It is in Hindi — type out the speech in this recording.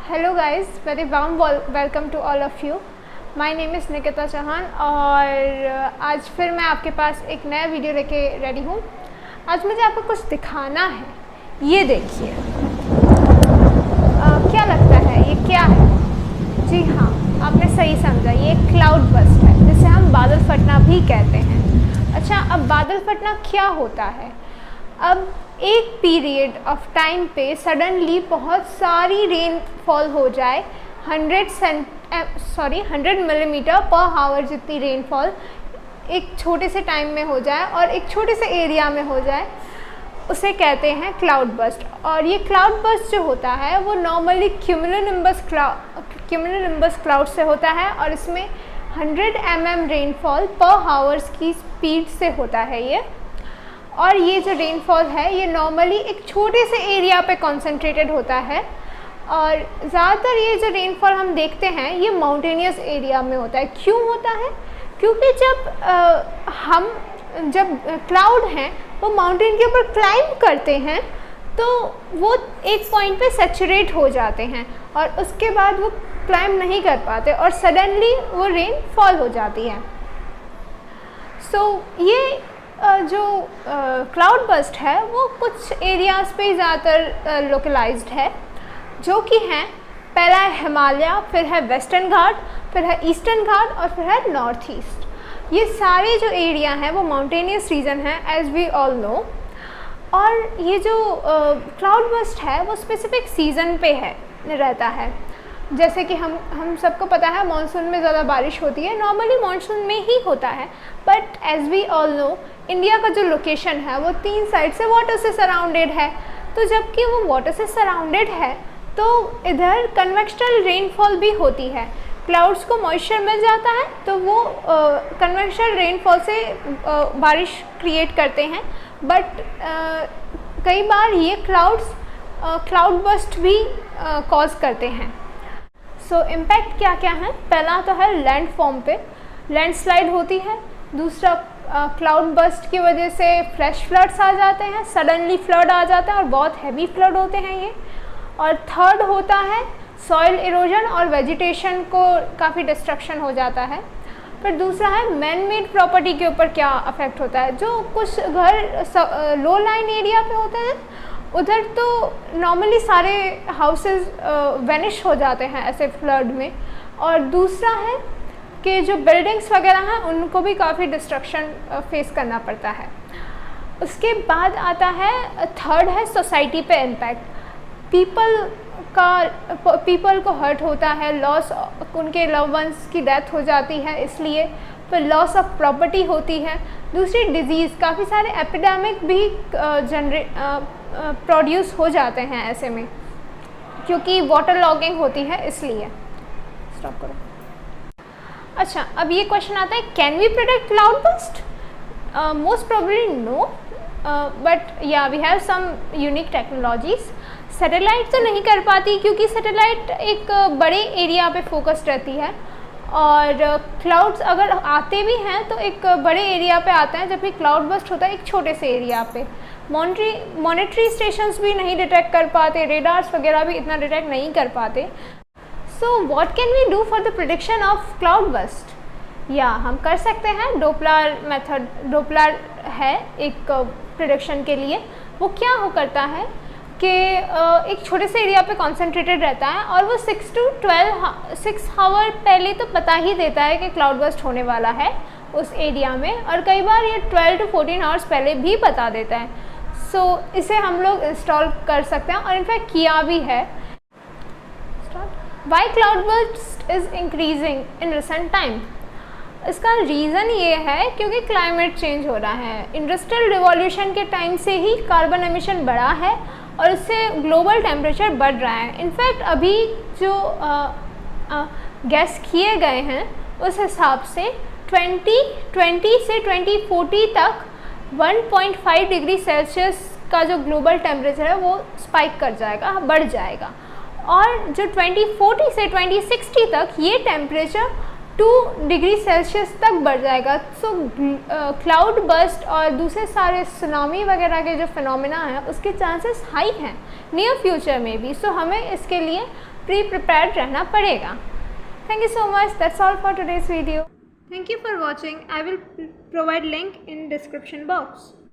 Hello guys, very warm welcome to all of you. My name is Nikita Chauhan और आज फिर मैं आपके पास एक नया वीडियो लेके रेडी हूँ। आज मुझे आपको कुछ दिखाना है। ये देखिए, क्या लगता है ये क्या है? जी हाँ, आपने सही समझा, ये क्लाउड बस्ट है जिसे हम बादल फटना भी कहते हैं। अच्छा, अब बादल फटना क्या होता है? अब एक पीरियड ऑफ टाइम पे सडनली बहुत सारी रेनफॉल हो जाए, 100 मिलीमीटर पर आवर जितनी रेनफॉल एक छोटे से टाइम में हो जाए और एक छोटे से एरिया में हो जाए, उसे कहते हैं क्लाउड बस्ट। और ये क्लाउड बस्ट जो होता है वो नॉर्मली क्यूमुलोनिम्बस क्लाउड से होता है और इसमें 100 mm रेनफॉल पर आवर्स की स्पीड से होता है ये। और ये जो रेनफॉल है ये नॉर्मली एक छोटे से एरिया पे कॉन्सेंट्रेटेड होता है और ज़्यादातर ये जो रेनफॉल हम देखते हैं ये माउंटेनियस एरिया में होता है। क्यों होता है? क्योंकि जब क्लाउड हैं वो माउंटेन के ऊपर क्लाइंब करते हैं तो वो एक पॉइंट पे सैचुरेट हो जाते हैं और उसके बाद वो क्लाइंब नहीं कर पाते और सडनली वो रेन फॉल हो जाती है। ये जो क्लाउड बस्ट है वो कुछ एरियाज़ पे ज़्यादातर लोकलाइज्ड है, जो कि हैं, पहला है हिमालय, फिर है वेस्टर्न घाट, फिर है ईस्टर्न घाट और फिर है नॉर्थ ईस्ट। ये सारे जो एरिया हैं वो माउंटेनियस रीजन है, एज वी ऑल नो। और ये जो क्लाउड बस्ट है वो स्पेसिफिक सीज़न पे रहता है। जैसे कि हम सबको पता है मानसून में ज़्यादा बारिश होती है, नॉर्मली मानसून में ही होता है, but as we all know India का जो लोकेशन है वो 3 साइड से वाटर से सराउंडेड है। तो जबकि वो वाटर से सराउंडेड है तो इधर कन्वेक्शनल रेनफॉल भी होती है। क्लाउड्स को मॉइस्चर मिल जाता है तो वो कन्वेक्शनल रेनफॉल से बारिश क्रिएट करते हैं, बट कई बार ये क्लाउड बस्ट भी कॉज करते हैं। इम्पैक्ट क्या क्या है? पहला तो है लैंड फॉर्म पे, लैंडस्लाइड होती है। दूसरा, क्लाउड बस्ट की वजह से फ्लैश फ्लड्स आ जाते हैं, सडनली फ्लड आ जाता है और बहुत हैवी फ्लड होते हैं ये। और थर्ड होता है सॉइल इरोजन और वेजिटेशन को काफ़ी डिस्ट्रक्शन हो जाता है। फिर दूसरा है मैन मेड प्रॉपर्टी के ऊपर क्या अफेक्ट होता है। जो कुछ घर लो लाइन एरिया पे होते हैं उधर तो नॉर्मली सारे हाउसेस वेनिश हो जाते हैं ऐसे फ्लड में। और दूसरा है कि जो बिल्डिंग्स वगैरह हैं उनको भी काफ़ी डिस्ट्रक्शन फेस करना पड़ता है। उसके बाद आता है थर्ड है सोसाइटी पे इम्पैक्ट। पीपल को हर्ट होता है, लॉस, उनके लव वंस की डेथ हो जाती है इसलिए। फिर लॉस ऑफ प्रॉपर्टी होती है। दूसरी डिजीज़, काफ़ी सारे एपिडेमिक भी प्रोड्यूस हो जाते हैं ऐसे में, क्योंकि वाटर लॉगिंग होती है इसलिए। स्टॉप करो। अच्छा, अब ये क्वेश्चन आता है, can we predict cloud burst? Most probably no, but yeah we have some unique technologies. Satellite तो नहीं कर पाती क्योंकि सैटेलाइट एक बड़े एरिया पे फोकस्ड रहती है और क्लाउड्स अगर आते भी हैं तो एक बड़े एरिया पे आते हैं, जबकि क्लाउड बस्ट होता है एक छोटे से एरिया पे। मॉनिटरी स्टेशंस भी नहीं डिटेक्ट कर पाते, रेडार्स वगैरह भी इतना डिटेक्ट नहीं कर पाते। So what can we do for the prediction of cloud burst? या हम कर सकते हैं डोपलर मेथड। डोपलर है एक प्रिडिक्शन के लिए। वो क्या करता है कि एक छोटे से एरिया पे कॉन्सेंट्रेटेड रहता है और वो 6 आवर पहले तो पता ही देता है कि क्लाउड बस्ट होने वाला है उस एरिया में, और कई बार ये 12 to 14 आवर्स पहले भी बता देता है। इसे हम लोग इंस्टॉल कर सकते हैं और इनफैक्ट किया भी है। Why cloud burst is increasing in recent time? इसका रीज़न ये है क्योंकि क्लाइमेट चेंज हो रहा है। इंडस्ट्रियल रिवॉल्यूशन के टाइम से ही कार्बन एमिशन बढ़ा है और इससे ग्लोबल टेम्परेचर बढ़ रहा है। इनफैक्ट अभी जो गैस किए गए हैं उस हिसाब से 2020 से 2040 तक 1.5 डिग्री सेल्सियस का जो ग्लोबल टेम्परेचर है वो स्पाइक कर जाएगा, बढ़ जाएगा। और जो 2040 से 2060 तक ये टेम्परेचर 2 डिग्री सेल्सियस तक बढ़ जाएगा। सो क्लाउड बर्स्ट और दूसरे सारे सुनामी वगैरह के जो फिनोमेना हैं उसके चांसेस हाई हैं नियर फ्यूचर में भी। सो हमें इसके लिए प्रिपेयर्ड रहना पड़ेगा। Thank you so much, that's all for today's video. Thank you for watching. I will provide link in description box.